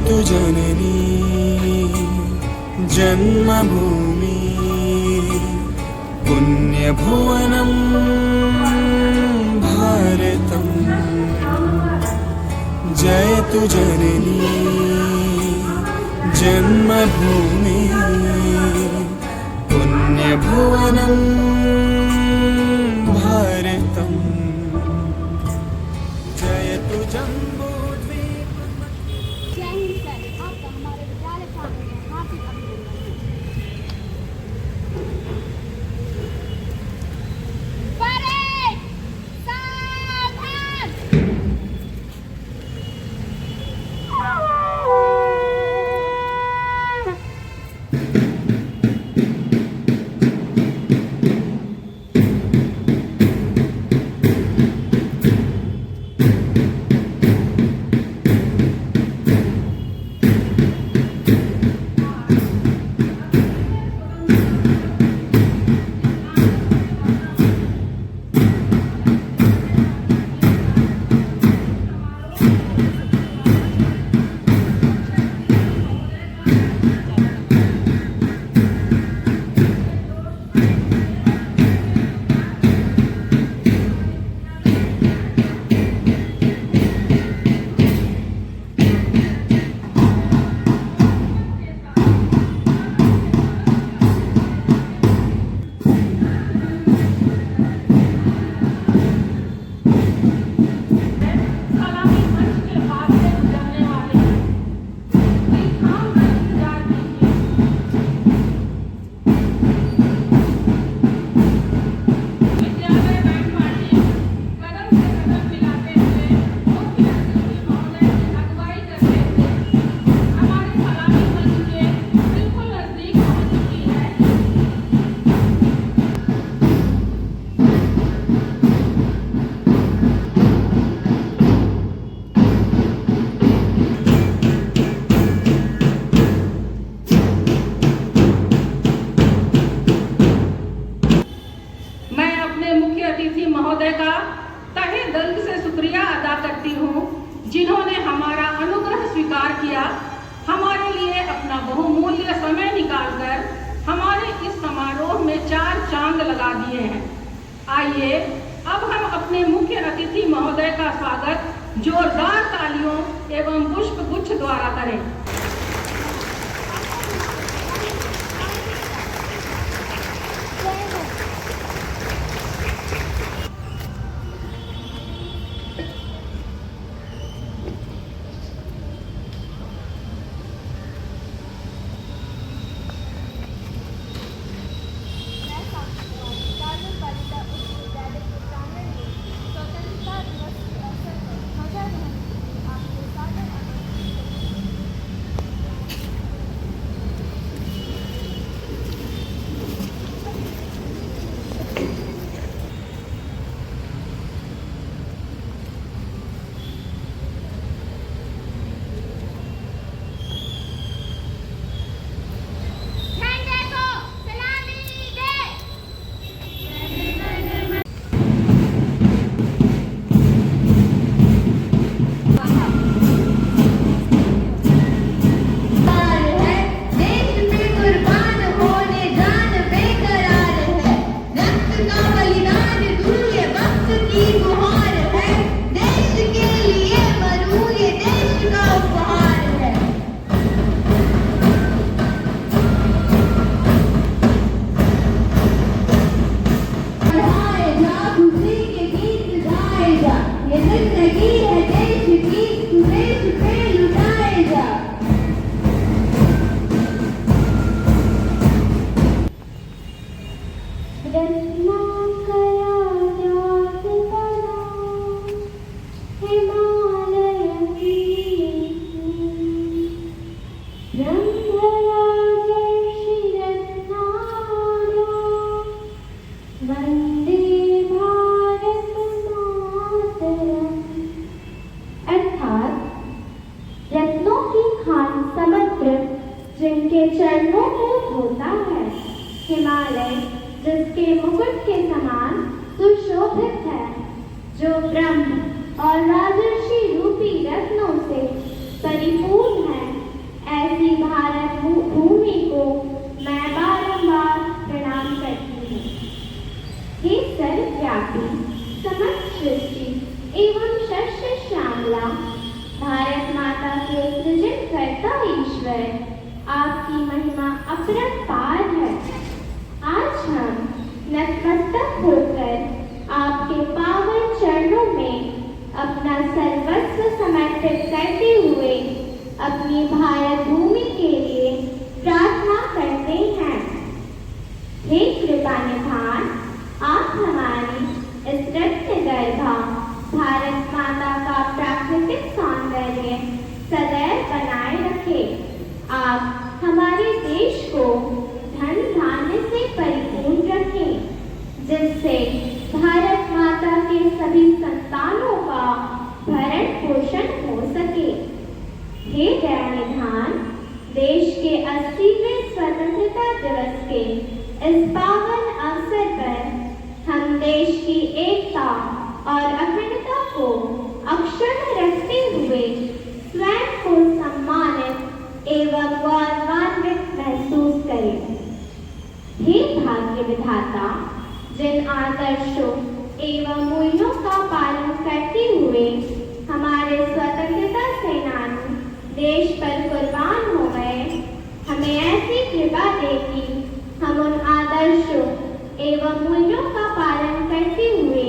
जयतु जननी जन्मभूमि पुण्यभुवनं भारतम् जयतु जननी जन्मभूमि पुण्यभुवनं भारतम् जयतु जम्बूद्वीप। जय हिंद सर, आपका हमारे विद्यालय प्रांगण में हार्दिक अभिनंदन। परेड सावधान। महोदय का तहे दिल से शुक्रिया अदा करती हूँ, जिन्होंने हमारा अनुग्रह स्वीकार किया, हमारे लिए अपना बहुमूल्य समय निकालकर हमारे इस समारोह में 4 चांद लगा दिए हैं। आइए अब हम अपने मुख्य अतिथि महोदय का स्वागत जोरदार तालियों एवं पुष्प गुच्छ द्वारा करें। जिनके चरणों को धोता है, हिमालय जिसके मुकुट के समान सुशोभित है, जो ब्रह्म और राजर्षि रूपी रत्नों से परिपूर्ण है, के सृजनकर्ता ईश्वर, आपकी महिमा अपरंपार है। आज हम नतमस्तक होकर आपके पावन चरणों में अपना सर्वस्व समर्पित करते हुए अपनी भारत भूमि के लिए प्रार्थना करते हैं। हे कृपा निधान, आप हमारी इस रत्नगर्भा भारत माता का प्राकृतिक सौंदर्य सदैव बनाए रखें। आप हमारे देश को धन धान्य से परिपूर्ण रखें, जिससे भारत माता के सभी संतानों का भरण पोषण हो सके। हे दयानिधान, देश के 80वें स्वतंत्रता दिवस के इस पावन अवसर पर हम देश की एकता और अखंडता को अक्षुण्ण रखते हुए स्वयं को सम्मानित एवं गौरवान्वित महसूस करें। हे भाग्य विधाता, जिन आदर्शों एवं मूल्यों का पालन करते हुए हमारे स्वतंत्रता सेनानी देश पर कुर्बान हो गए, हमें ऐसी कृपा दे कि हम उन आदर्शों एवं मूल्यों का पालन करते हुए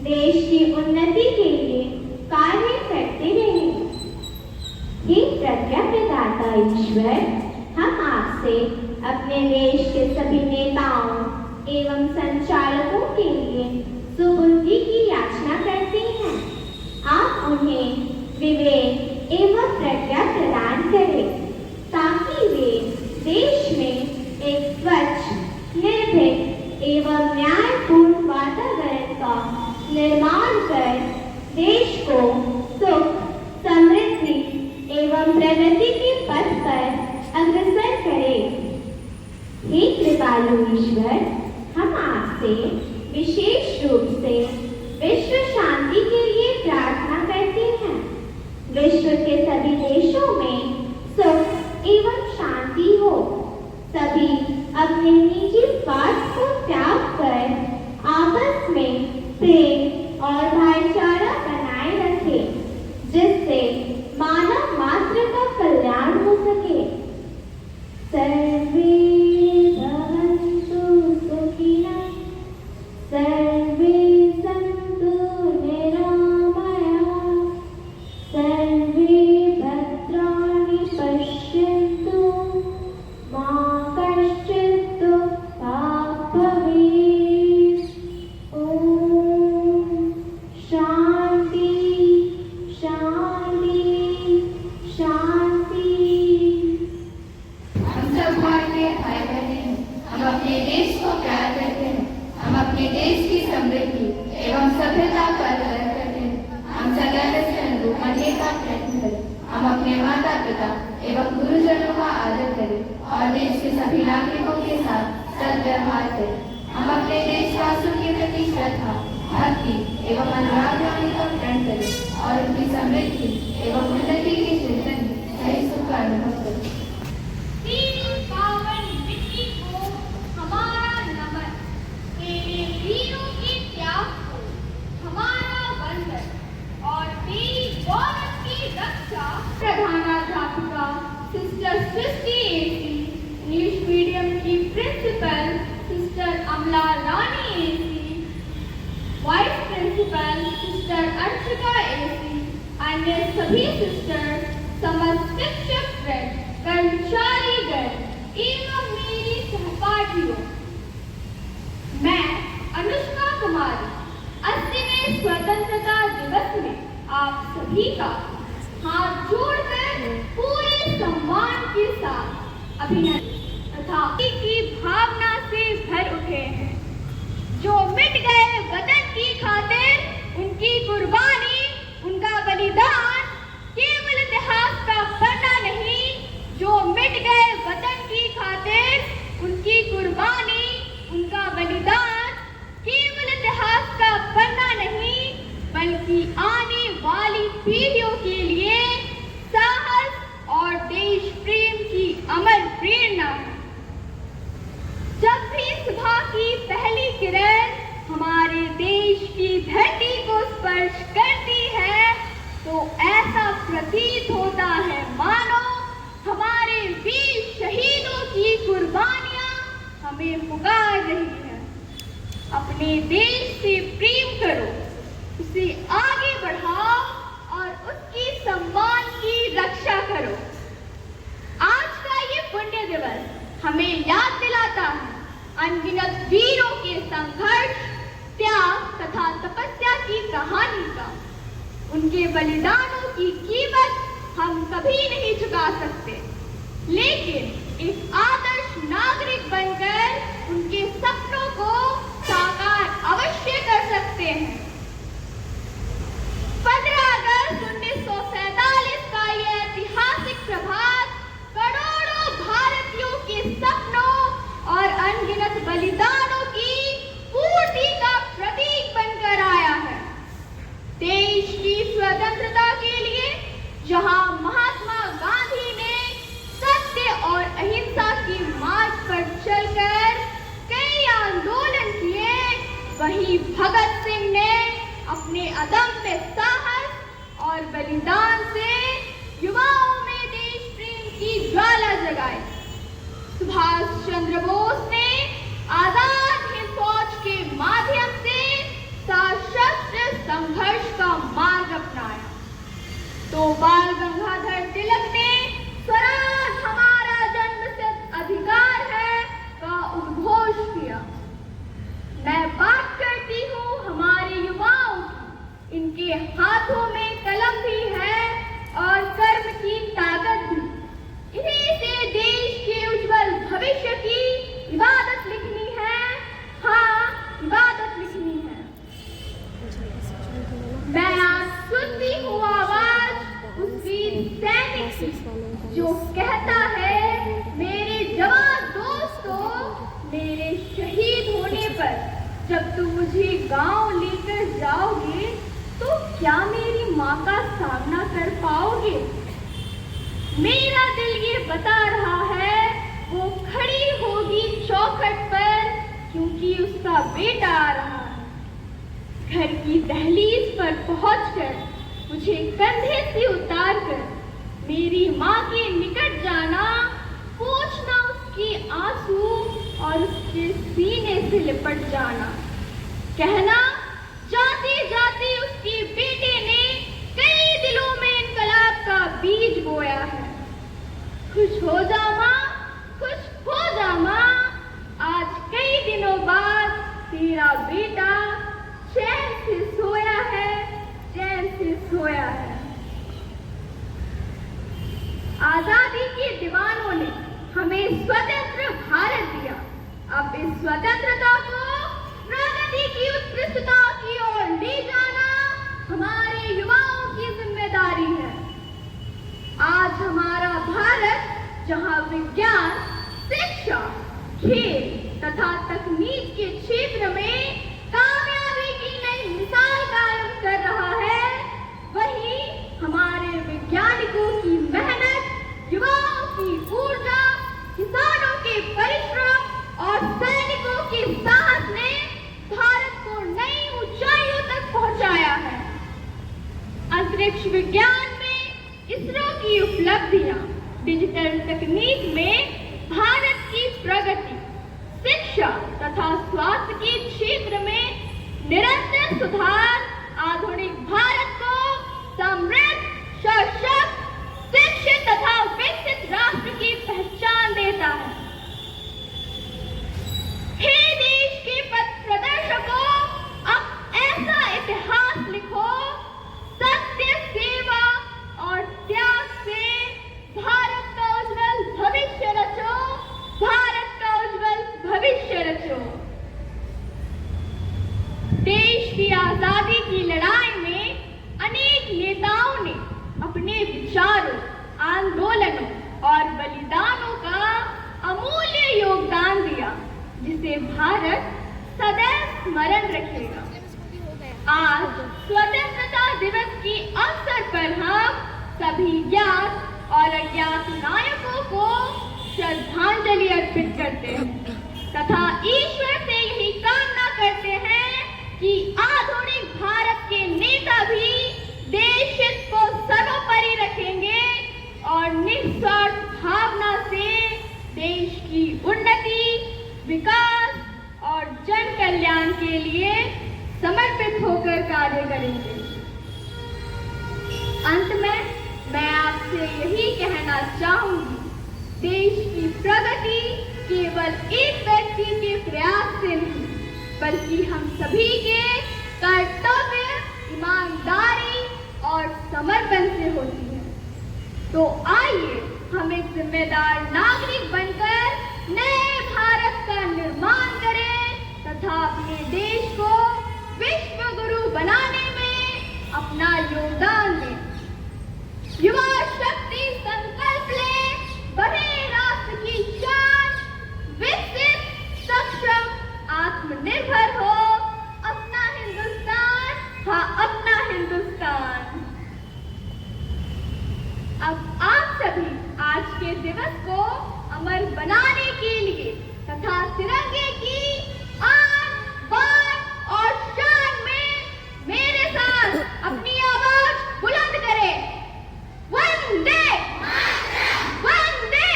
देश की उन्नति के लिए कार्य करते रहें। हे प्रज्ञा प्रदाता ईश्वर, हम आपसे अपने देश के सभी नेताओं एवं संचालकों के लिए सुबुद्धि की याचना करते हैं। आप उन्हें विवेक एवं प्रज्ञा प्रदान करें, ताकि वे देश में एक स्वच्छ, निर्भीक एवं न्यायपूर्ण वातावरण का निर्माण कर देश को सुख, समृद्धि एवं प्रगति के पथ पर अग्रसर करें। हे कृपालु ईश्वर, हम आपसे विशेष रूप से विश्व शांति के लिए प्रार्थना करते हैं। विश्व के सभी देशों में सुख एवं शांति हो। सभी अपने निजी स्वार्थ को त्याग कर आपस में प्रेम और भाईचारा बनाए रखें, जिससे मानव मात्र का कल्याण हो सके। सर्वे भवन्तु सुखिनः, सर्वे सन्तु निरामयाः, सर्वे भद्राणि पश्यन्तु, मा कश्चित् दुःखात् भवेत्। ॐ शान्ति शान्ति शान्ति। हम सब भारतीय भाई बहन हैं। हम अपने देश को प्यार करते हैं। हम अपने देश की समृद्धि एवं सभ्यता का आदर करते हैं। हम सदा से अनुरूप बनने का प्रयत्न करें। हम अपने माता पिता एवं गुरुजनों का आदर करें और देश के सभी नागरिकों के साथ सद्व्यवहार करें। हम अपने देशवासियों के प्रति श्रद्धा, भक्ति एवं अनुराग का ग्रहण करें और उनकी समृद्धि एवं उन्नति के चिंतन में सही सुख का अनुभव करें। पावन मिट्टी को हमारा नमन, तेरे वीरों के त्याग को हमारा वंदन और तेरी गौरव की रक्षा। प्रधानाध्यापिका sister Srishti AC, English medium की principal sister Amla Rani AC, vice principal sister Archika AC, अन्य सभी सिस्टर, समस्त शिक्षक, कर्मचारीगण एवं मेरी सहपाठियों, मैं अनुष्का कुमारी 80वें स्वतंत्रता दिवस में आप सभी का हाथ जोड़कर पूरे सम्मान के साथ अभिनंदन तथा की भावना से भर उठे हैं। जो मिट गए वतन की खातिर, उनकी कुर्बानी, उनका बलिदान केवल इतिहास का पन्ना नहीं, जो मिट गए वतन की खातिर, उनकी कुर्बानी, उनका बलिदान केवल इतिहास का पन्ना नहीं, बल्कि आने वाली पीढ़ियों के लिए साहस और देश प्रेम की अमर प्रेरणा है। जब भी सुबह की पहली किरण हमारे देश की धरती को स्पर्श करती है, तो ऐसा प्रतीत होता हमें पुकार रही है। अपने देश से प्रेम करो, उसे आगे बढ़ाओ और उसकी सम्मान की रक्षा करो। आज का ये पुण्य दिवस हमें याद दिलाता है अनगिनत वीरों के संघर्ष, त्याग तथा तपस्या की कहानी का। उनके बलिदानों की कीमत हम कभी नहीं चुका सकते, लेकिन एक आदर्श नागरिक बनकर उनके सपनों को साकार अवश्य कर सकते हैं। 15 अगस्त 1947 का यह ऐतिहासिक प्रभात करोड़ों भारतीयों के सपनों और अनगिनत बलिदानों की पूर्ति का प्रतीक बनकर आया है। देश की स्वतंत्रता के लिए जहां महात्मा गांधी ने सत्य और अहिंसा की मार्ग पर चलकर कई आंदोलन किए, वहीं भगत सिंह ने अपने अदम्य साहस और बलिदान से युवाओं में देश प्रेम की ज्वाला जगाई। सुभाष चंद्र बोस ने आजाद हिंद फौज के माध्यम से सशस्त्र संघर्ष का मार्ग अपनाया, तो बाल गंगाधर तिलक ने स्वराज हमारा जन्मसिद्ध अधिकार है का उद्घोष किया। मैं बात करती हूँ हमारे युवाओं की। इनके हाथों में कलम भी है और कर्म की ताकत भी। इन्हीं से देश के उज्जवल भविष्य की इबादत लिखनी है। हाँ, इबादत लिखनी है। मैं आज सुनती हूँ आवाज उस वीर सैनिक की जो कहता है, मेरे जवान दोस्तों, मेरे शहीद होने पर जब तुम मुझे गांव लेकर जाओगे तो क्या मेरी माँ का सामना कर पाओगे? मेरा दिल ये बता रहा है वो खड़ी होगी चौखट पर, क्योंकि उसका बेटा आ रहा है। घर की दहलीज पर पहुंचकर मुझे कंधे से उतारकर मेरी माँ के निकट जाना, पोंछना उसकी आंसू और उसके सीने से लिपट जाना, कहना जाते जाते उसके बेटे ने कई दिलों में इनकलाब का बीज बोया है। खुश हो जा माँ, खुश हो जा माँ, आज कई दिनों बाद तेरा बेटा चैन से सोया है, चैन से सोया है। आजादी के दीवानों ने हमें स्वतंत्र भारत दिया। अब इस स्वतंत्रता को प्रगति की उत्कृष्टता की ओर ले जाना हमारे युवाओं की जिम्मेदारी है। आज हमारा भारत जहां विज्ञान, शिक्षा, खेल तथा तकनीक के क्षेत्र में कामयाबी की नई मिसाल कायम कर रहा है, वहीं हमारे वैज्ञानिकों की मेहनत, युवाओं की ऊर्जा, किसानों के परिश्रम और सैनिकों के साहस ने भारत को नई ऊंचाइयों तक पहुंचाया है। अंतरिक्ष विज्ञान में इसरो की उपलब्धियां, डिजिटल तकनीक में भारत की प्रगति, शिक्षा तथा स्वास्थ्य के क्षेत्र में निरंतर सुधार आधुनिक भारत को समृद्ध, सशक्त, शिक्षित तथा विकसित राष्ट्र की पहचान देता है। हे देश के पथ प्रदर्शकों, अब ऐसा इतिहास लिखो, सत्य, सेवा और त्याग से भारत का उज्जवल भविष्य रचो, भारत का उज्जवल भविष्य रचो। देश की आजादी की लड़ाई में अनेक नेताओं ने अपने विचारों, आंदोलनों और बलिदानों का अमूल्य योगदान दिया, जिसे भारत सदैव स्मरण रखेगा। आज स्वतंत्रता दिवस के अवसर पर हम सभी ज्ञात और अज्ञात नायकों को श्रद्धांजलि अर्पित करते हैं तथा ईश्वर से यही कामना करते हैं कि आधुनिक भारत के नेता भी देश हित को सर्वोपरि रखेंगे और निस्वार्थ भावना से देश की उन्नति, विकास के लिए समर्पित होकर कार्य करेंगे। अंत में मैं आपसे यही कहना चाहूंगी, देश की प्रगति केवल एक व्यक्ति के प्रयास से नहीं, बल्कि हम सभी के कर्तव्य, ईमानदारी और समर्पण से होती है। तो आइए हम एक जिम्मेदार नागरिक बनकर नए भारत का निर्माण करें तथा अपने देश को विश्व गुरु बनाने में अपना योगदान दें। युवा शक्ति संकल्प ले, बढ़े राष्ट्र की शान, विकसित, सक्षम, आत्मनिर्भर हो, अपना हिंदुस्तान, हाँ अपना हिंदुस्तान। अब आप सभी आज के दिवस को अमर बनाने के लिए तथा तिरंगे की आन, बान और शान में मेरे साथ अपनी आवाज बुलंद करें। वंदे वंदे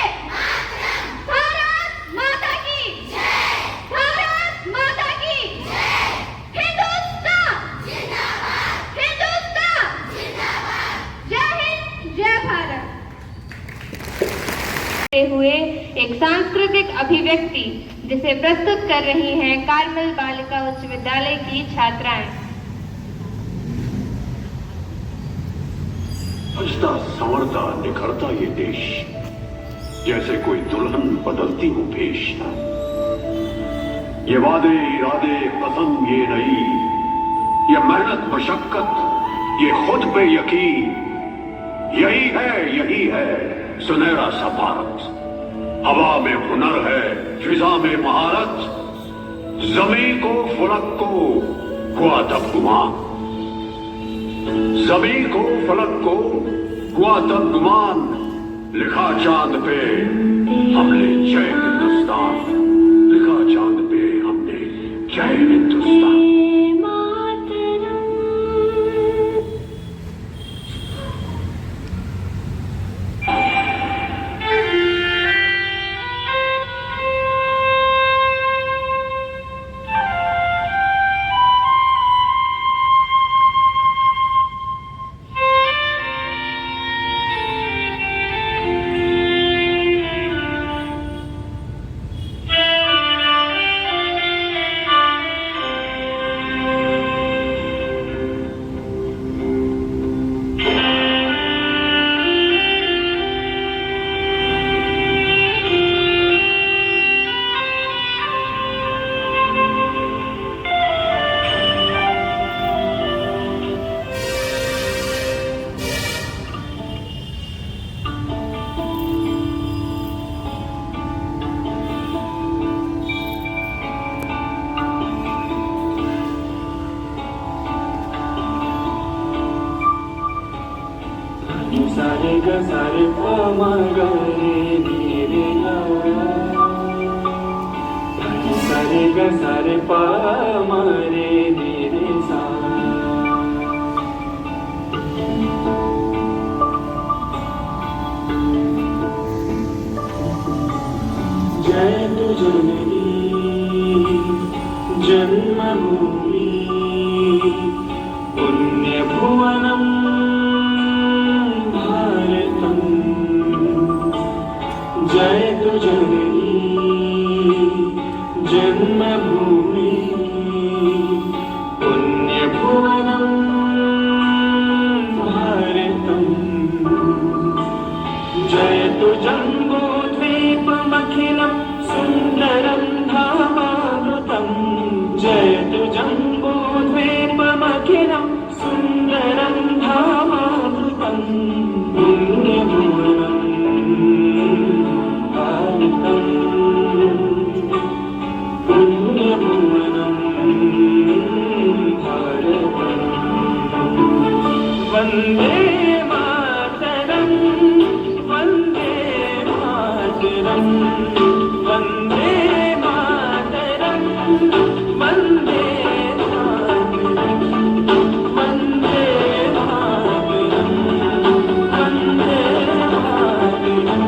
भारत माता की जय, भारत माता की जय, हिंदुस्तान जिंदाबाद, हिंदुस्तान जिंदाबाद, जय हिंद, जय भारत। हुए एक सांस्कृतिक अभिव्यक्ति जिसे प्रस्तुत कर रही हैं कार्मल बालिका उच्च विद्यालय की छात्राएं। सजता संवरता निखरता ये देश, जैसे कोई दुल्हन बदलती हो भेष। ये वादे इरादे कसम ये नहीं, ये मेहनत मशक्कत ये खुद पे यकीन, यही है सुनहरा सा भारत। हवा में हुनर है, फिजा में महारत, जमीन को फलक को हुआ तब गुमान, जमीन को फलक को हुआ तब गुमान, लिखा चांद पे हमने जय हिंदुस्तान, लिखा चांद पे हमने जय हिंदुस्तान। सारे ग सारे प म ग रे रे ला, सारे ग सारे प म रे रे सा। जय तु जननी जन्मभूमि पुण्यभुवनम् जय तु जननी जन्मभूमि पुण्यभुवनम् भारतम्, जय तु जम्बूद्वीपमखिलं सुन्दरं धामामृतम्, जय तु जम्बूद्वीपमखिलं सुन्दरं धामामृतम्, पुण्यभुवनम् पुण्यभुवनम् भारतम्। वन्दे मातरम् वन्दे मातरम् वन्दे मातरम् वन्दे मातरम् वन्दे मातरम् वन्दे मातरम्।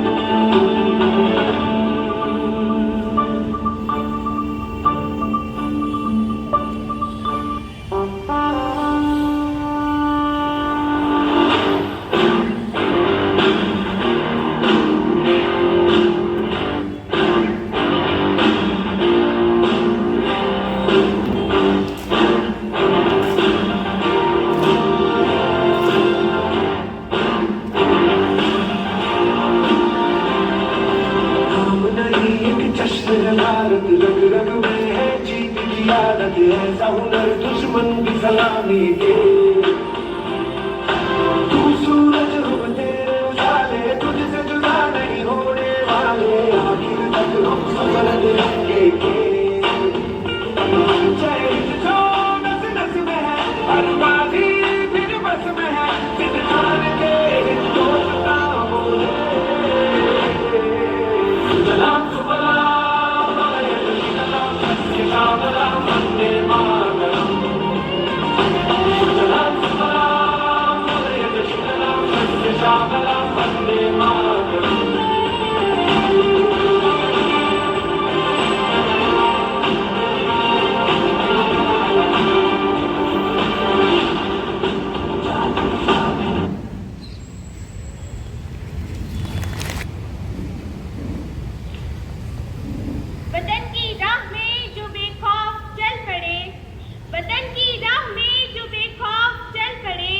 शरारत रग रग में है, जीत की आदत ऐसा हुनर दुश्मन भी सलामी दे। तू सूरज हो तेरे उजाले, तुझसे जुदा नहीं होने वाले, आखिर तक हम सफल रहेंगे के। चैन जो नस नस में है, बर्बादी फिर बस में है, फिर जान के दोस्ता बोले। सलाम सुबलाम सलाम वंदे मातरम। सलाम सुबलाम सलाम वंदे मातरम। वतन की राह में जो बेखौफ चल पड़े, वतन की राह में जो बेखौफ चल पड़े,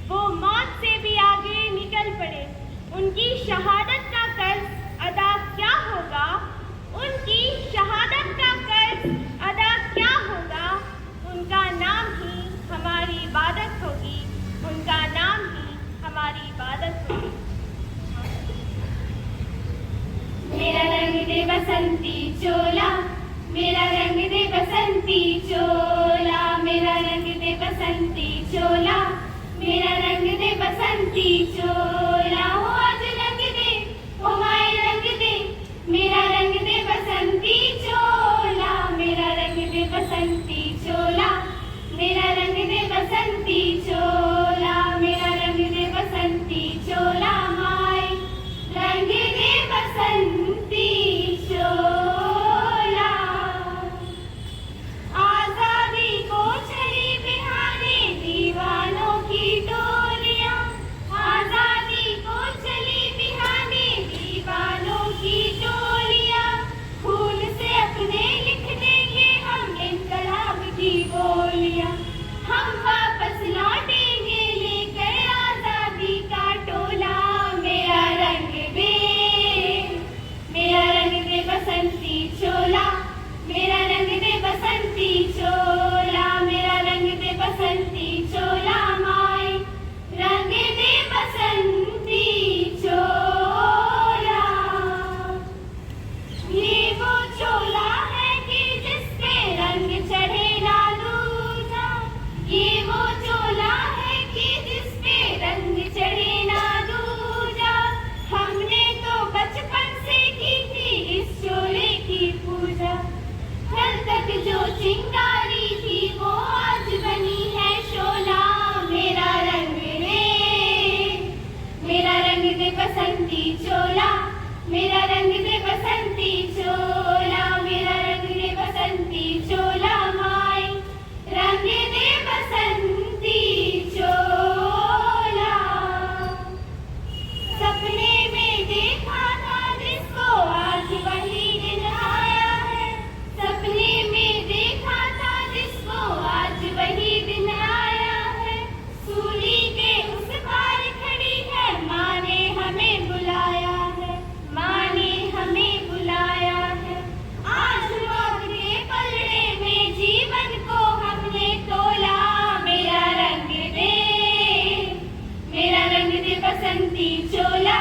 वो मौत से भी आगे निकल पड़े। उनकी शहादत का कर्ज अदा क्या होगा, उनकी शहादत का कर्ज अदा क्या होगा। उनका नाम ही हमारी इबादत होगी, उनका नाम ही हमारी इबादत होगी। मेरा रंग दे बसंती चोला, मेरा रंग दे बसंती चोला, मेरा रंग दे बसंती चोला, मेरा रंग दे बसंती चोला। हो आज रंग दे, हो माए रंग दे, मेरा रंग दे बसंती चोला, मेरा रंग दे बसंती चोला, मेरा रंग दे बसंती चोला, मेरा रंग दे बसंती चोला। माए रंग दे बसंती चोला। आजादी को चली बिहाने दीवानों की टोलियां, आजादी को चली बिहाने दीवानों की टोलियां। खून से अपने लिख देंगे हम इनकलाब की बोलियां, हम वापस लौटेंगे लेकर आजादी का टोला। मेरा रंग दे, मेरा रंग दे बसंती चोला, मेरा रंग दे बसंती चोला, मेरा रंग दे बसंती चोला। माए रंग दे बसंती चोला। ये वो चोला है कि जिस पे रंग चढ़े ना दूजा, ये वो चोला है कि जिस पे रंग चढ़े ना दूजा। हमने तो बचपन से की थी इस चोले की पूजा, कल तक जो चिंगारी थी वो आज बनी है शोला। मेरा रंग दे, मेरा रंग दे बसंती चोला, मेरा रंग दे बसंती चोला, मेरा रंग दे बसंती चोला। माए रंग दे बसंती चोला। सपने में देखा था जिसको आज वही दिन आया है, सपने में देखा था जिसको आज वही दिन आया है। सूली के उस पार खड़ी है, माँ ने हमें बुलाया है, माँ ने हमें बुलाया है। आज मौत के पलड़े में जीवन को हमने तोला। मेरा रंग दे, मेरा रंग दे बसंती चोला,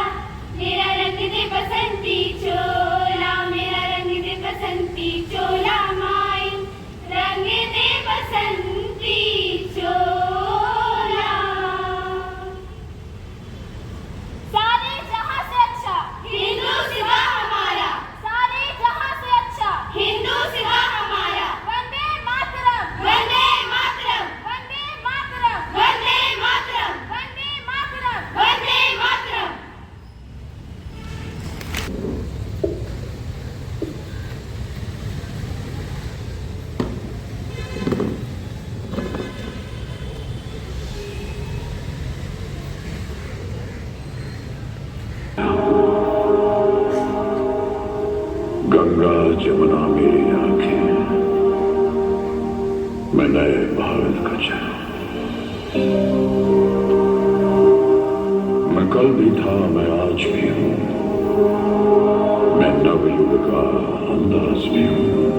मेरा रंग दे बसंती चोला, मेरा रंग दे बसंती चोला। माए रंग दे बसंती चोला। सारे जहां से अच्छा हिंदू सिवा हमारा, सारे जहां से अच्छा हिंदू सिवा हमारा। वंदे मातरम, वंदे मातरम, वंदे मातरम, वंदे मातरम, वंदे मातरम, वंदे मातरम। गंगा जमुना मेरी आंखें, मैं नए भारत का चेहरा। मैं कल भी था, मैं आज भी हूँ, मैं नवयुग का का अंदाज में हूँ,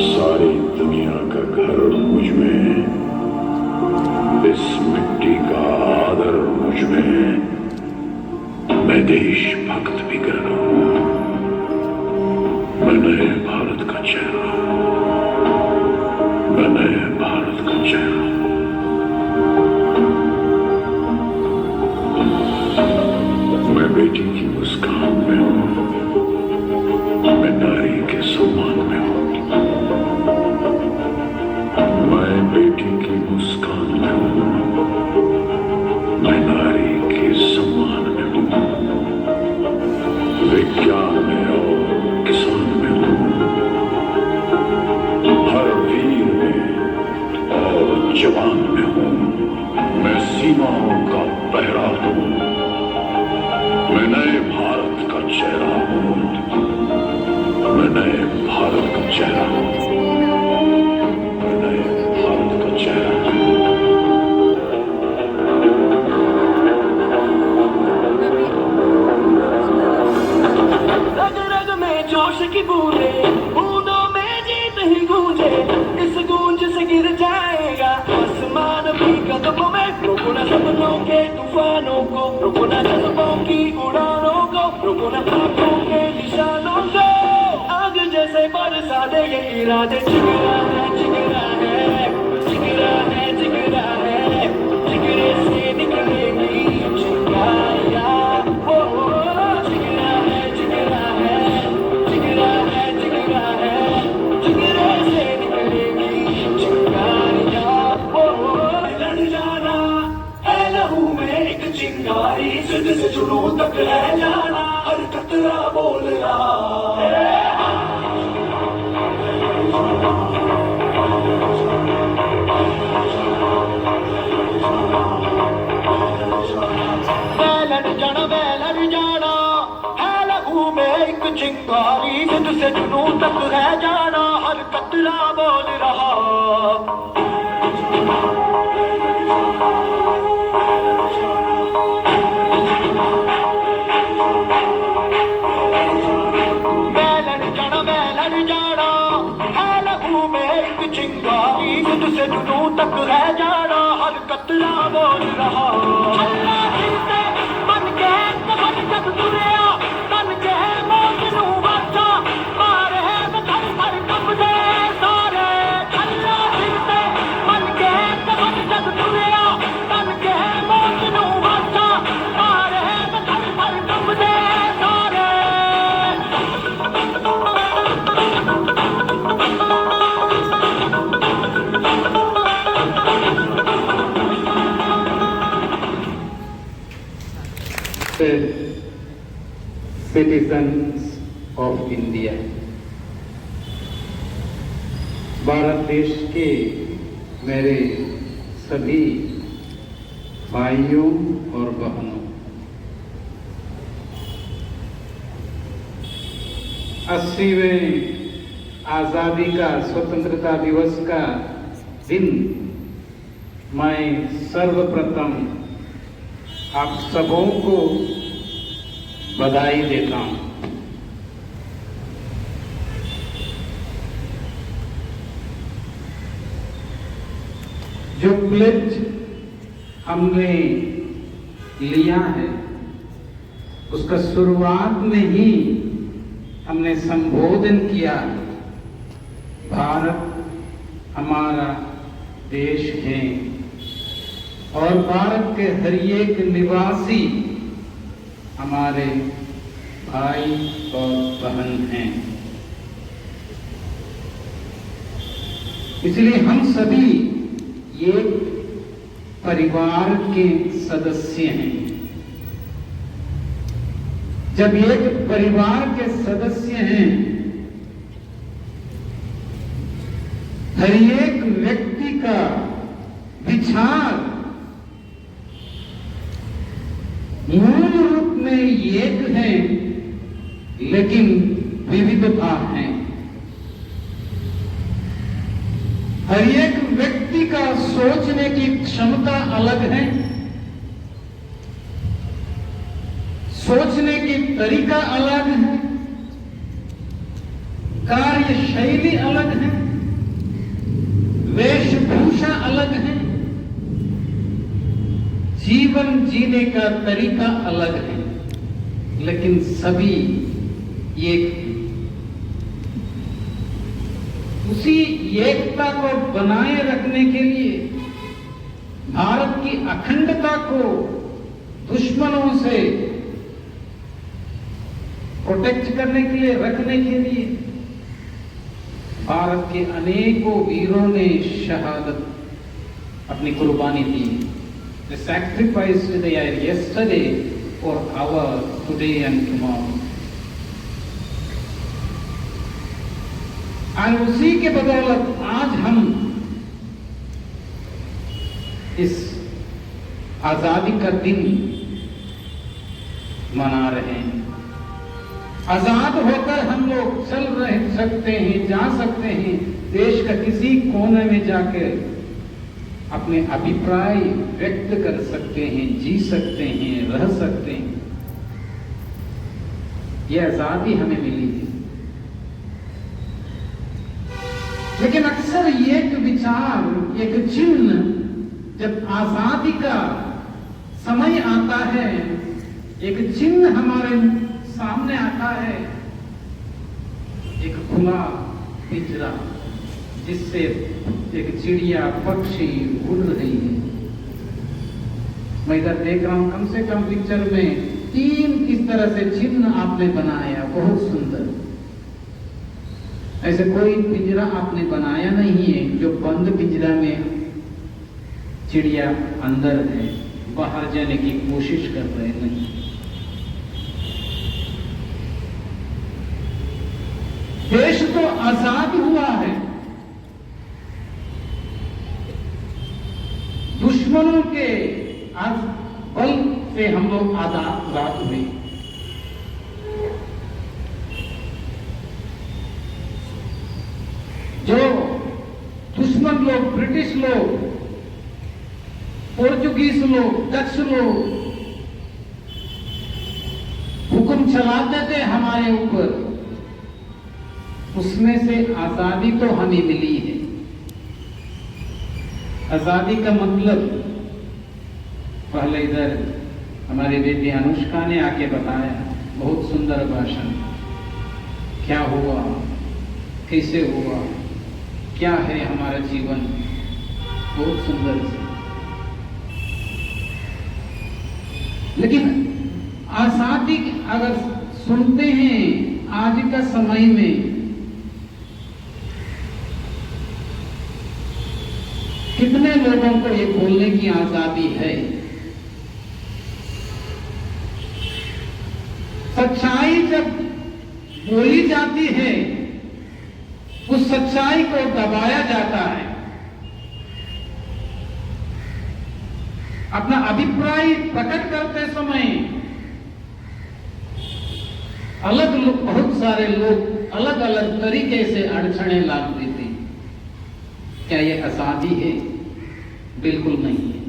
सारी दुनिया का घर मुझ में, इस मिट्टी का आदर मुझ में, मैं देशभक्त भी कर रहा हूँ, मैं नए भारत का चेहरा हूँ, मैं नए भारत का चेहरा हूँ। मैं बेटी की मुस्कान में हूँ, मैं नारी के सम्मान में हूँ, मैं बेटी की मुस्कान में हूँ, मैं नारी के सम्मान में हूँ, विज्ञान में और किसान में हूँ, हर वीर में और जवान में हूँ, मैं सीमाओं का पहरा हूँ, मैं नए भारत का चेहरा हूँ, मैं नए भारत का चेहरा हूँ, मैं नए भारत का चेहरा हूँ। रग रग में जोश की बूंदे, बूंदों में जीत ही गूंजे, इस गूंज से गिर जाएगा आसमान भी कदमों में। रोको न सपनों के तूफानों को, रोको न जज्बों की उड़ानों को, रोको न आंखों के निशानों को, आग जैसे बरसा दे ये इरादे। जिगरा है जिगरा है जिगरा है जिगरा है, जिगरे से निकलेगी चिंगारियां। जिगरा है जिगरा है जिगरा है जिगरा है, जिगरे से निकलेगी चिंगारियां। लड़ जाना है लहू में एक चिंगारी, सिर से जुनूं तक है जाना, हर कतरा बोल रहा है। मैं लड़ जाना है लहू में एक चिंगारी, सिर से जुनूं तक है जाना, हर कतरा बोल रहा। मैं लड़ जाना है लहू में एक चिंगारी, सिर से जुनूं तक है जाना, हर कतरा बोल रहा। मन के कफन जब तुरिया, तन के मौत नूं वाचा, मारे बथर भर कंबदे सारे छल्ला फिरते। मन के कफन जब तुरिया, तन के मौत नूं वाचा, मारे बथर भर कंबदे सारे। Citizens of India, भारत देश के मेरे सभी भाइयों और बहनों, 80वें आज़ादी का स्वतंत्रता दिवस का दिन मैं सर्वप्रथम आप सबों को बधाई देता हूं। जो प्लेज हमने लिया है उसका शुरुआत में ही हमने संबोधन किया, भारत हमारा देश है और भारत के हर एक निवासी हमारे भाई और बहन हैं। इसलिए हम सभी एक परिवार के सदस्य हैं। जब एक परिवार के सदस्य हैं, हर एक व्यक्ति का विचार मूल रूप में एक है, लेकिन विविधता है। हर एक व्यक्ति का सोचने की क्षमता अलग है, सोचने की तरीका अलग है, कार्य शैली अलग है, वेशभूषा अलग है, जीवन जीने का तरीका अलग है, लेकिन सभी एक हैं। उसी एकता को बनाए रखने के लिए, भारत की अखंडता को दुश्मनों से प्रोटेक्ट करने के लिए, रखने के लिए भारत के अनेकों वीरों ने शहादत अपनी कुर्बानी दी। They sacrificed their yesterday for our today and tomorrow. और उसी के बदौलत आज हम इस आजादी का दिन मना रहे हैं। आजाद होकर हम लोग चल रह सकते हैं, जा सकते हैं, देश का किसी कोने में जाकर अपने अभिप्राय व्यक्त कर सकते हैं, जी सकते हैं, रह सकते हैं। यह आजादी हमें मिली है। लेकिन अक्सर एक विचार, एक चिन्ह जब आजादी का समय आता है, एक चिन्ह हमारे सामने आता है, एक खुला पिंजरा जिससे एक चिड़िया, पक्षी उड़ रही है। मैं इधर देख रहा हूं, कम से कम पिक्चर में 3 इस तरह से चिन्ह आपने बनाया, बहुत सुंदर। ऐसे कोई पिंजरा आपने बनाया नहीं है जो बंद पिंजरा में चिड़िया अंदर है, बाहर जाने की कोशिश कर रहे नहीं। देश तो आजाद हुआ है, दुश्मनों के आज बल से हम लोग आजाद हुए। जो दुश्मन लोग, ब्रिटिश लोग, पोर्चुगीज लोग, डच लोग हुक्म चलाते थे हमारे ऊपर, उसमें से आजादी तो हमें मिली है। आजादी का मतलब पहले इधर हमारी बेटी अनुष्का ने आके बताया, बहुत सुंदर भाषण। क्या हुआ, कैसे हुआ, क्या है हमारा जीवन, बहुत सुंदर से। लेकिन आजादी अगर सुनते हैं आज का समय में, कितने लोगों को ये बोलने की आजादी है? सच्चाई जब बोली जाती है, उस सच्चाई को दबाया जाता है। अपना अभिप्राय प्रकट करते समय अलग लोग, बहुत सारे लोग अलग अलग तरीके से अड़चने ला देते हैं। क्या ये आजादी है? बिल्कुल नहीं है।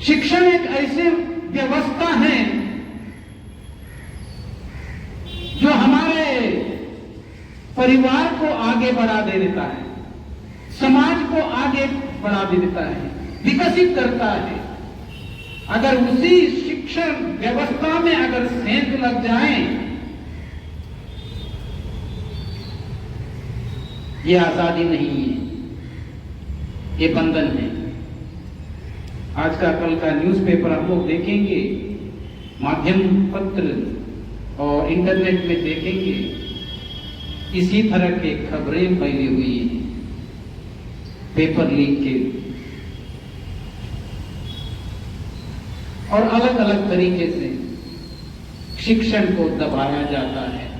शिक्षण एक ऐसी व्यवस्था है जो हमारे परिवार को आगे बढ़ा देता है, समाज को आगे बढ़ा देता है, विकसित करता है। अगर उसी शिक्षण व्यवस्था में अगर सेंध लग जाए, ये आजादी नहीं है, ये बंधन है। आज का कल का न्यूज़पेपर हम लोग देखेंगे, माध्यम पत्र और इंटरनेट में देखेंगे, इसी तरह के खबरें फैली हुई हैं, पेपर लीक के और अलग अलग तरीके से शिक्षण को दबाया जाता है।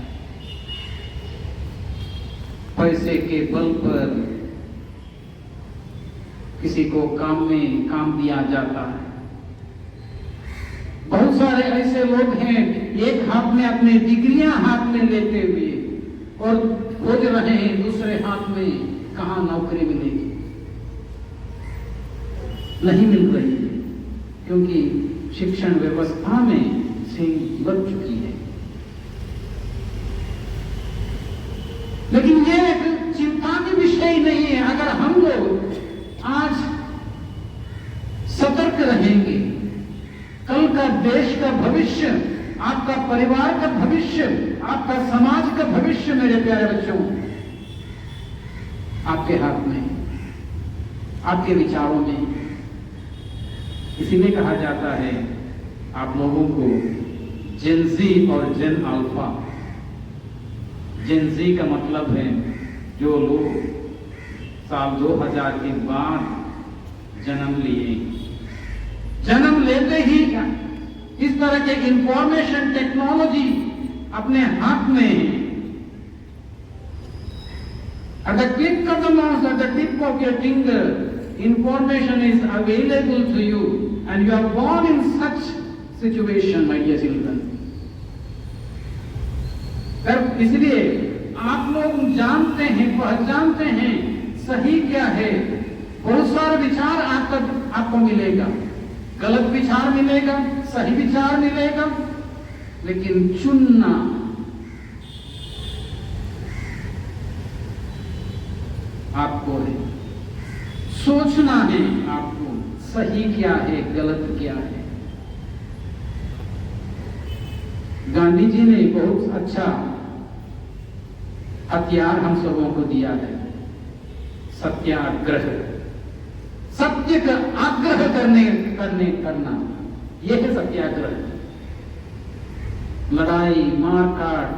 पैसे के बल पर किसी को काम में काम दिया जाता है। बहुत सारे ऐसे लोग हैं, एक हाथ में अपने डिग्रियां हाथ में लेते हुए और खोज रहे हैं दूसरे हाथ में कहां नौकरी मिलेगी। नहीं मिल रही है, क्योंकि शिक्षण व्यवस्था में सिंह लग चुकी है। लेकिन ये एक चिंता की विषय नहीं है। अगर हम लोग आज सतर्क रहेंगे, कल का देश का भविष्य, आपका परिवार का भविष्य, आपका समाज का भविष्य मेरे प्यारे बच्चों आपके हाथ में, आपके विचारों में। इसीलिए कहा जाता है आप लोगों को जेन ज़ी और जेन अल्फा। जेन ज़ी का मतलब है जो लोग साल 2000 के बाद जन्म लिए, जन्म लेते ही इस तरह के इंफॉर्मेशन टेक्नोलॉजी अपने हाथ में है। At the click of the mouse, at the tip of your finger, information is available to you, and you are born in such situation, my dear children. इसलिए आप लोग जानते हैं, पहचानते हैं सही क्या है। बहुत सारे विचार आपको मिलेगा, गलत विचार मिलेगा, सही विचार मिलेगा, लेकिन चुनना आपको है, सोचना है आपको सही क्या है, गलत क्या है। गांधी जी ने बहुत अच्छा हथियार हम सबों को दिया है, सत्याग्रह। सत्य का आग्रह करना यह है सत्याग्रह। लड़ाई, मारकाट,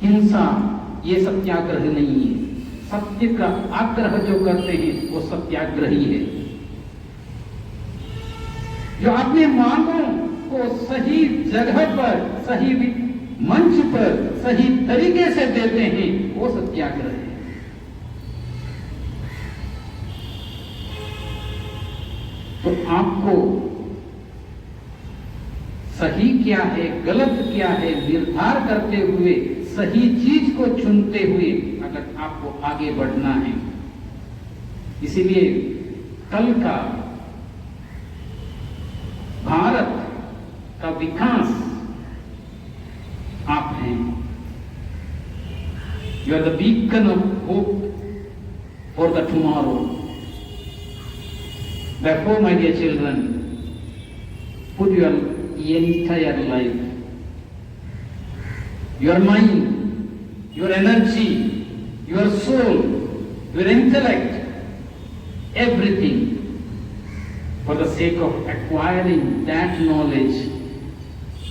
हिंसा ये सत्याग्रह नहीं है। सत्य का आग्रह जो करते हैं वो सत्याग्रही है, जो अपने मांगों को सही जगह पर, सही मंच पर, सही तरीके से देते हैं, वो सत्याग्रह है। तो आपको सही क्या है, गलत क्या है निर्धार करते हुए, सही चीज को चुनते हुए अगर आपको आगे बढ़ना है। इसीलिए कल का भारत का विकास आप हैं। You are the beacon of hope for the tomorrow. Therefore, my dear children, put your entire life, your mind, your energy, your soul, your intellect, everything for the sake of acquiring that knowledge,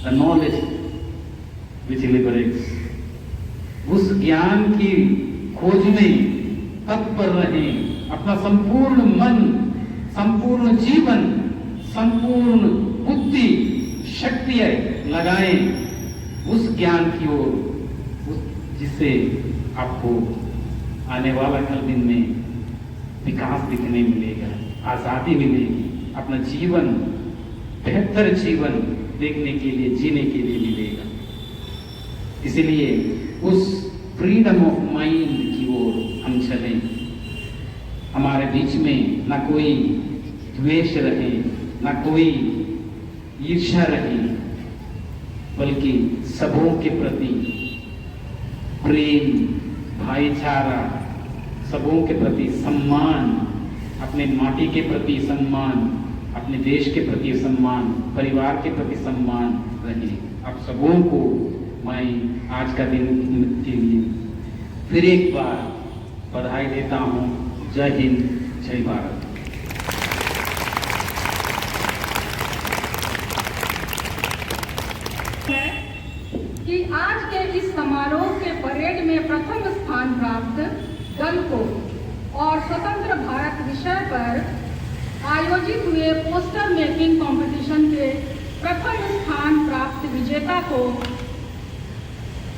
the knowledge which liberates. उस ज्ञान की खोज में तत्पर रहें, अपना संपूर्ण मन, संपूर्ण जीवन, संपूर्ण बुद्धि, शक्तियां लगाएं उस ज्ञान की ओर, जिससे आपको आने वाला कल दिन में विकास दिखने मिलेगा, आजादी मिलेगी, अपना जीवन, बेहतर जीवन देखने के लिए, जीने के लिए मिलेगा। इसलिए उस फ्रीडम ऑफ माइंड की ओर हम चलें। हमारे बीच में ना कोई द्वेष रहे, ना कोई ईर्ष्या रहे, बल्कि सबों के प्रति प्रेम, भाईचारा, सबों के प्रति सम्मान, अपने माटी के प्रति सम्मान, अपने देश के प्रति सम्मान, परिवार के प्रति सम्मान रहे। आप सबों को मैं आज का दिन के लिए फिर एक बार बधाई देता हूँ। जय हिंद, जय भारत। कि आज के इस समारोह के परेड में प्रथम स्थान प्राप्त दल को और स्वतंत्र भारत विषय पर आयोजित हुए पोस्टर मेकिंग कंपटीशन के प्रथम स्थान प्राप्त विजेता को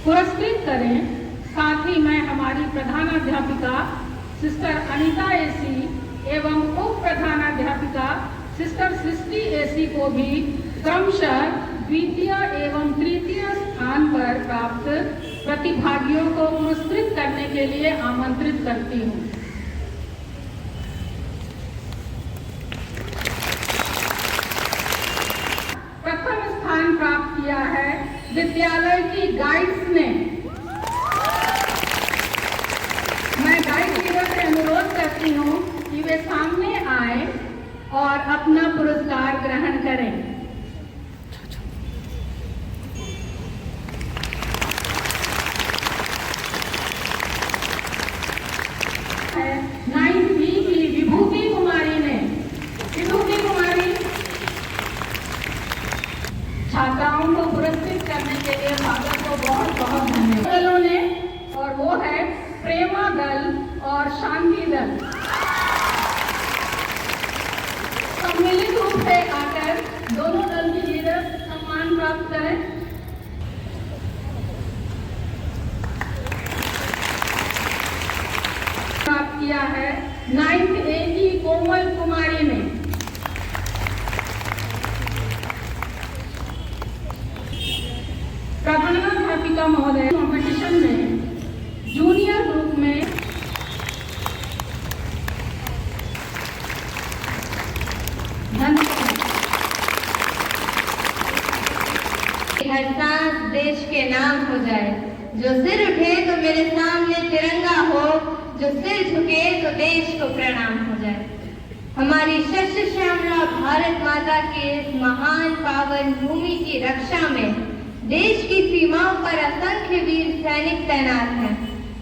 पुरस्कृत करें। साथ ही मैं हमारी प्रधानाध्यापिका सिस्टर अनीता एसी एवं उप प्रधानाध्यापिका सिस्टर सृष्टि एसी को भी क्रमशः द्वितीय एवं तृतीय स्थान पर प्राप्त प्रतिभागियों को पुरस्कृत करने के लिए आमंत्रित करती हूँ। प्रथम स्थान प्राप्त किया है विद्यालय की गाइड्स ने। के सामने आए और अपना पुरस्कार ग्रहण करें। नाइन्थ बी की विभूति कुमारी ने। विभूति कुमारी छात्राओं को पुरस्कृत करने के लिए फादर को बहुत बहुत धन्यवाद। दलों ने, और वो है प्रेमा दल और शांति दल, सम्मिलित रूप से आकर दोनों दल की लीडर सम्मान प्राप्त करें। प्राप्त किया है 9th A की कोमल कुमारी ने। प्रधानाध्यापिका महोदय कॉम्पिटिशन में जूनियर ग्रुप में हर सांस देश के नाम हो जाए, जो सिर उठे तो मेरे सामने तिरंगा हो, जो सिर झुके तो देश को प्रणाम हो जाए। हमारी शस्त्र श्यामला भारत माता के इस महान पावन भूमि की रक्षा में देश की सीमाओं पर असंख्य वीर सैनिक तैनात हैं,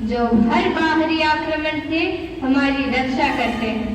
जो हर बाहरी आक्रमण से हमारी रक्षा करते हैं।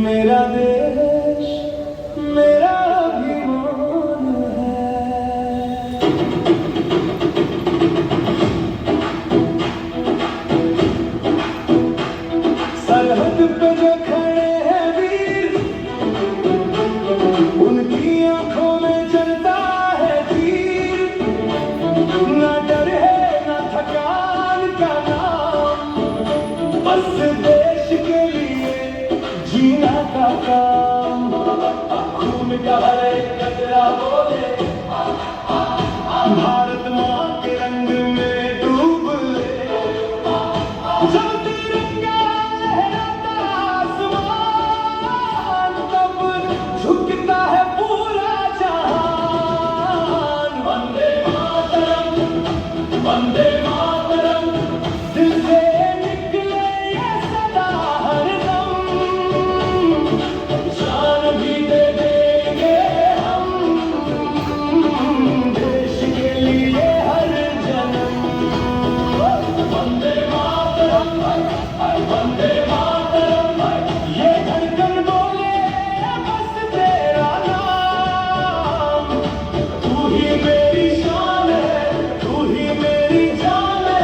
मेरा देश मेरा अभिमान है। सरहद पे जो खड़े हैं वीर, उनकी आंखों में जलता है तीर। ना डर है ना थकान का नाम, बस देश के लिए जीना का काम। खून का हर एक कतरा बोले भारत माँ के रंग में डूब ले। जब तिरंगा लहराता आसमान, तब झुकता है पूरा जहान। वंदे मातरम वंदे मातरम, दिल से निकले ये सदा हरदम। जान भी दे देंगे हम देश के लिए हर जन्म। वंदे मातरम वंदे मातरम, ये धड़कन बोले बस तेरा नाम। तू ही मेरी शान है, तू ही मेरी जान है।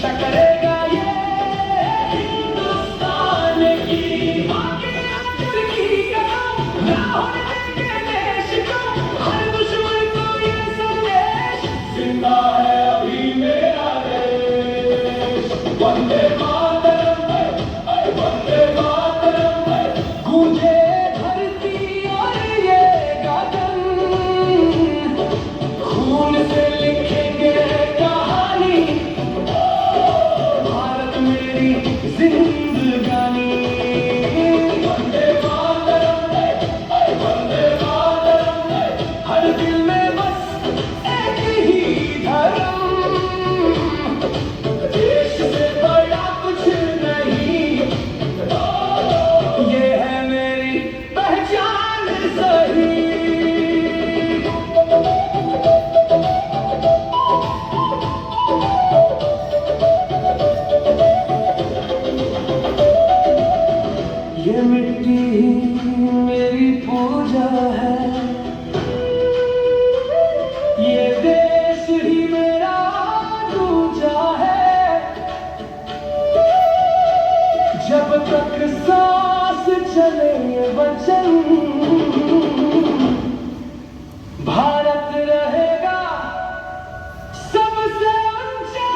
रक्षा करेगा ये हिंदुस्तान की बाकी की कसम ना होने देंगे देश को हर दुश्मन को ये संदेश जिंदा है अभी मेरा देश वंदे मातरम वंदे मातरम गूंजे धरती और ये गगन खून से लिखेंगे कहानी भारत मेरी जिंदगानी वंदे मातरम हर दिल में बस एक ही धर्म देश से बड़ा कुछ नहीं ये है मेरी पहचान सही ये मिट्टी मेरी पूजा है ये देश ही मेरा दूजा है जब तक सांस चले ये वचन भारत रहेगा सबसे ऊंचा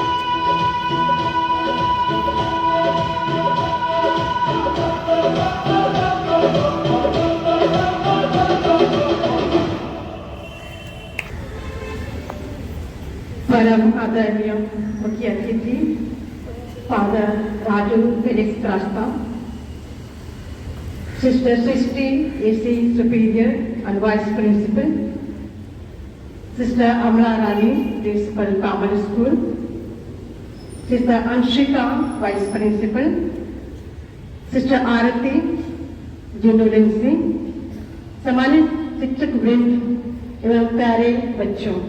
परम आदरणीय मुख्य अतिथि फादर राजू फेलिक्स त्रास्ता, sister Srishti AC superior and vice principal, sister Amla Rani principal common school, sister Anshika vice principal, sister Aarti जिंदोलेंसी, सम्मानित शिक्षक वृंद एवं प्यारे बच्चों,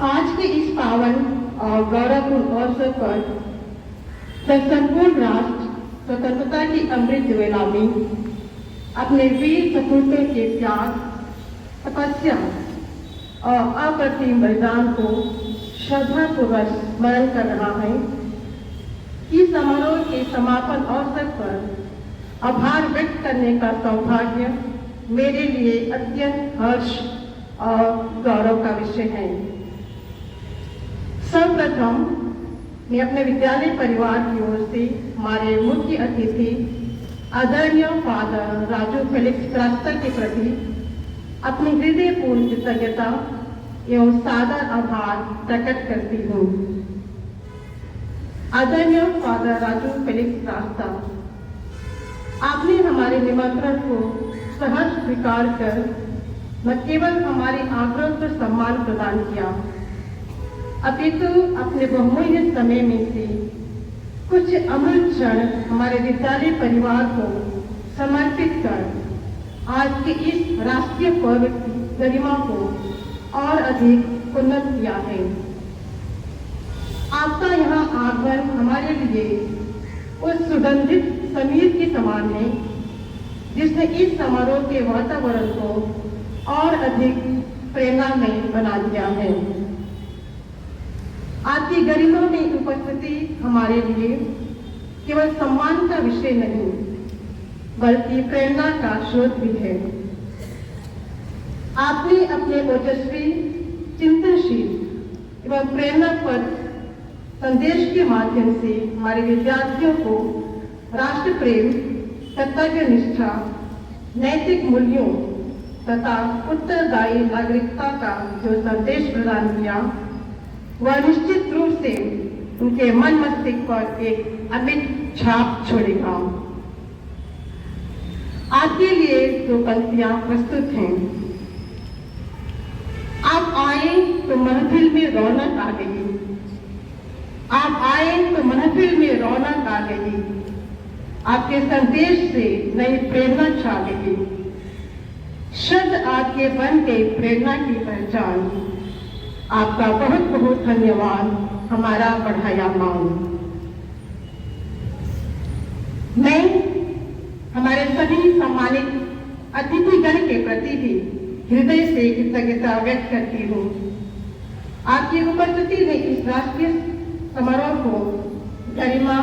आज के इस पावन और गौरवपूर्ण अवसर पर संपूर्ण राष्ट्र स्वतंत्रता की अमृत वेला में अपने वीर सपूतों के त्याग, तपस्या और अप्रतिम बलिदान को श्रद्धापूर्वक स्मरण कर रहा है। इस समारोह के समापन अवसर पर आभार व्यक्त करने का सौभाग्य मेरे लिए अत्यंत हर्ष और गौरव का विषय है। सर्वप्रथम मैं अपने विद्यालय परिवार की ओर से हमारे मुख्य अतिथि आदरणीय फादर राजू फेलिक्स त्रास्ता के प्रति अपनी हृदयपूर्ण कृतज्ञता एवं सादर आभार प्रकट करती हूँ। आदरणीय फादर राजू फेलिक्स त्रास्ता, आपने हमारे निमंत्रण को सहर्ष स्वीकार कर न केवल हमारे आग्रह पर सम्मान प्रदान किया, अपितु अपने बहुमूल्य समय में से कुछ अमृत क्षण हमारे विद्यालय परिवार को समर्पित कर आज के इस राष्ट्रीय पर्व की गरिमा को और अधिक उन्नत किया है। आपका यहाँ आगमन हमारे लिए उस सुगंधित समीर के समान है जिसने इस समारोह के वातावरण को और अधिक प्रेरणामय बना दिया है। आपकी गरिमा में उपस्थिति हमारे लिए केवल सम्मान का विषय नहीं बल्कि प्रेरणा का स्रोत भी है। आपने अपने ओजस्वी, चिंतनशील एवं प्रेरणाप्रद संदेश के माध्यम से हमारे विद्यार्थियों को राष्ट्र प्रेम, कर्तव्य निष्ठा, नैतिक मूल्यों तथा उत्तरदायी नागरिकता का जो संदेश प्रदान किया वह निश्चित रूप से उनके मन मस्तिष्क पर एक अमिट छाप छोड़ेगा। आपके लिए दो पंक्तियां प्रस्तुत हैं। आप आए तो महफिल में रौनक आ गई, आप आए तो महफिल में रौनक आ गई, आपके संदेश से नई प्रेरणा छा गई। शब्द आपके बन गई प्रेरणा की पहचान। आपका बहुत बहुत धन्यवाद, हमारा बढ़ाया मान। मैं हमारे सभी सम्मानित अतिथिगण के प्रति भी हृदय से कृतज्ञता व्यक्त करती हूँ। आपकी उपस्थिति में इस राष्ट्रीय समारोह को गरिमा,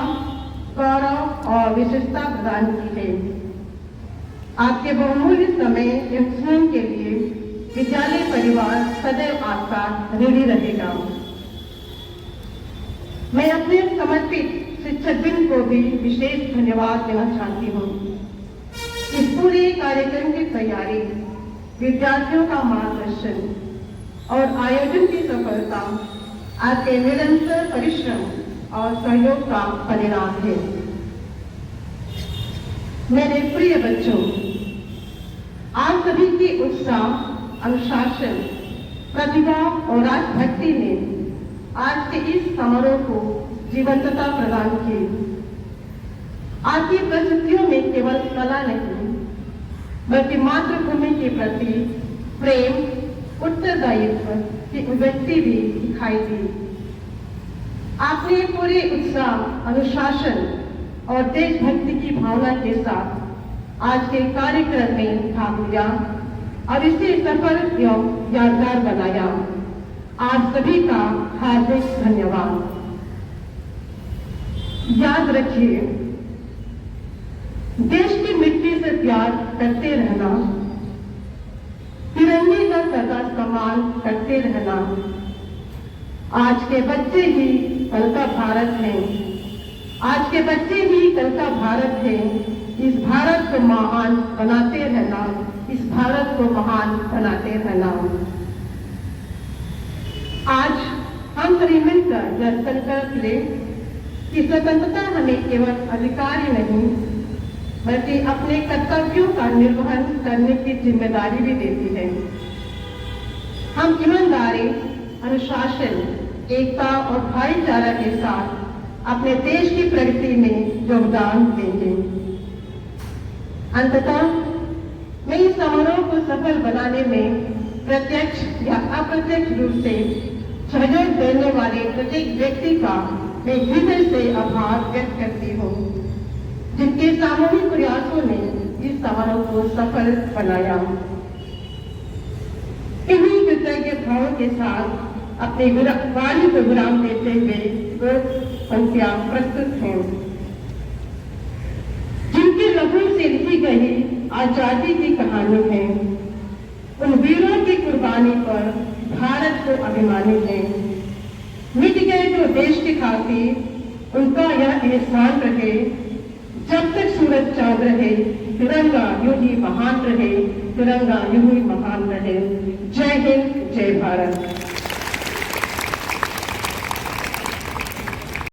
गौरव और विशेषता प्रदान की है। आपके बहुमूल्य समय एवं स्नेह के लिए विद्यालय परिवार सदैव आपका ऋणी रहेगा। मैं अपने समर्पित शिक्षकवृंद को भी विशेष धन्यवाद देना चाहती हूँ। इस पूरे कार्यक्रम की तैयारी, विद्यार्थियों का मार्गदर्शन और आयोजन की सफलता आपके निरंतर परिश्रम और सहयोग का परिणाम है। मेरे प्रिय बच्चों, आप सभी की उत्साह, अनुशासन, प्रतिभा और राजभक्ति ने आज के इस समारोह को जीवंतता प्रदान की। आपकी प्रस्तुतियों में केवल कला नहीं, बल्कि मातृभूमि के प्रति प्रेम, उत्तरदायित्व की अभिव्यक्ति भी दिखाई दी। आपने पूरे उत्साह, अनुशासन और देशभक्ति की भावना के साथ आज के कार्यक्रम में भाग लिया और इसे सफल एवं यादगार बनाया। आप सभी का हार्दिक धन्यवाद। याद रखिए, देश की मिट्टी से प्यार करते रहना, तिरंगे का सदा सम्मान करते रहना। आज के बच्चे ही कल का भारत हैं। आज के बच्चे ही कल का भारत हैं। इस भारत को महान बनाते रहना, इस भारत को महान बनाते रहना। आज हम सभी मिलकर यह संकल्प लें कि स्वतंत्रता हमें केवल अधिकार ही नहीं, बल्कि अपने कर्तव्यों का निर्वहन करने की जिम्मेदारी भी देती है। हम ईमानदारी, अनुशासन, एकता और भाईचारा के साथ अपने देश की प्रगति में योगदान देंगे। अंततः मैं इस समारोह को सफल बनाने में प्रत्यक्ष या अप्रत्यक्ष रूप से सहयोग देने वाले प्रत्येक व्यक्ति का मैं हृदय से आभार व्यक्त करती हूँ, जिनके सामूहिक प्रयासों ने इस समारोह को सफल बनाया। इन्हीं कृतज्ञ भावों के साथ अपने वाणी को विराम देते हुए दो पंक्तियां प्रस्तुत हैं। जिनके लहू से लिखी गई आजादी की कहानी है, उन वीरों की कुर्बानी पर भारत को अभिमानी है। मिट गए जो देश की खातिर, उनका यह एहसान रहे। जब तक सूरज चांद रहे, तिरंगा यूं ही महान रहे, तिरंगा यूं ही महान रहे। जय हिंद, जय भारत।